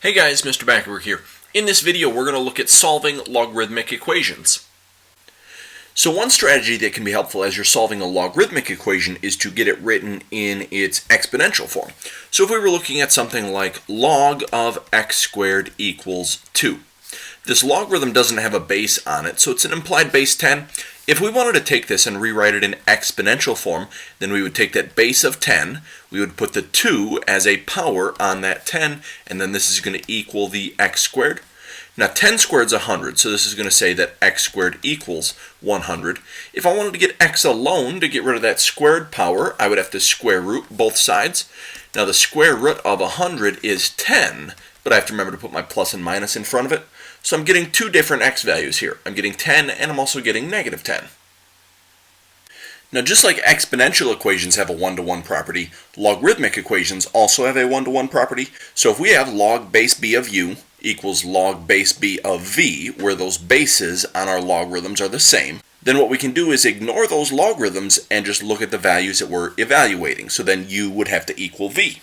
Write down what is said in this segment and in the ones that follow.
Hey guys, Mr. Backerberg here. In this video, we're going to look at solving logarithmic equations. So one strategy that can be helpful as you're solving a logarithmic equation is to get it written in its exponential form. So if we were looking at something like log of x squared equals 2. This logarithm doesn't have a base on it, so it's an implied base 10. If we wanted to take this and rewrite it in exponential form, then we would take that base of 10, we would put the 2 as a power on that 10, and then this is going to equal the x squared. Now 10 squared is 100, so this is going to say that x squared equals 100. If I wanted to get x alone, to get rid of that squared power, I would have to square root both sides. Now the square root of 100 is 10, but I have to remember to put my plus and minus in front of it. So I'm getting two different x values here. I'm getting 10 and I'm also getting negative 10. Now just like exponential equations have a one-to-one property, logarithmic equations also have a one-to-one property. So if we have log base b of u equals log base b of v, where those bases on our logarithms are the same, then what we can do is ignore those logarithms and just look at the values that we're evaluating. So then u would have to equal v.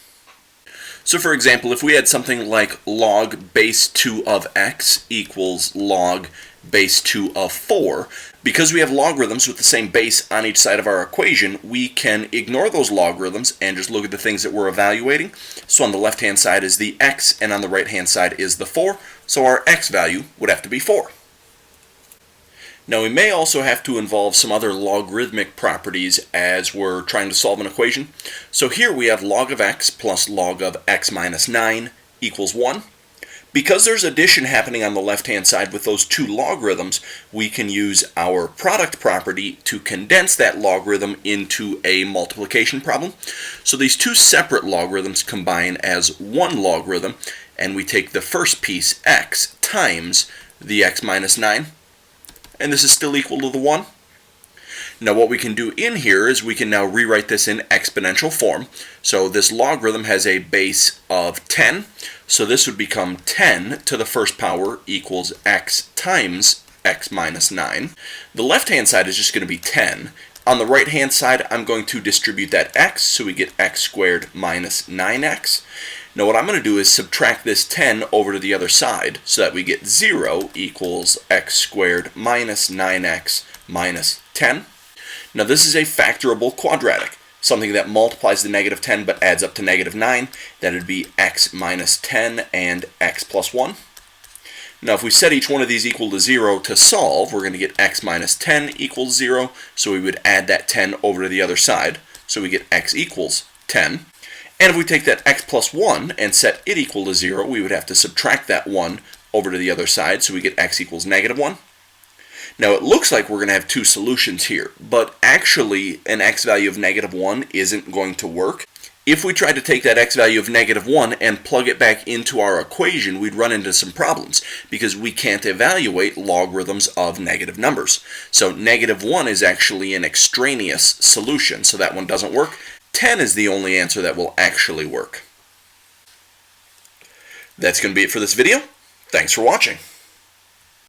So for example, if we had something like log base 2 of x equals log base 2 of 4, because we have logarithms with the same base on each side of our equation, we can ignore those logarithms and just look at the things that we're evaluating. So on the left-hand side is the x, and on the right-hand side is the 4, so our x value would have to be 4. Now we may also have to involve some other logarithmic properties as we're trying to solve an equation. So here we have log of x plus log of x minus 9 equals 1. Because there's addition happening on the left-hand side with those two logarithms, we can use our product property to condense that logarithm into a multiplication problem. So these two separate logarithms combine as one logarithm, and we take the first piece, x, times the x minus 9. And this is still equal to the 1. Now what we can do in here is we can now rewrite this in exponential form. So this logarithm has a base of 10. So this would become 10 to the first power equals x times x minus 9. The left-hand side is just going to be 10. On the right-hand side, I'm going to distribute that x, so we get x squared minus 9x. Now what I'm going to do is subtract this 10 over to the other side so that we get 0 equals x squared minus 9x minus 10. Now this is a factorable quadratic, something that multiplies the negative 10 but adds up to negative 9. That would be x minus 10 and x plus 1. Now if we set each one of these equal to 0 to solve, we're going to get x minus 10 equals 0, so we would add that 10 over to the other side, so we get x equals 10. And if we take that x plus 1 and set it equal to 0, we would have to subtract that 1 over to the other side, so we get x equals negative 1. Now it looks like we're going to have two solutions here, but actually an x value of negative 1 isn't going to work. If we tried to take that x value of negative 1 and plug it back into our equation, we'd run into some problems because we can't evaluate logarithms of negative numbers. So negative 1 is actually an extraneous solution, so that one doesn't work. 10 is the only answer that will actually work. That's going to be it for this video. Thanks for watching.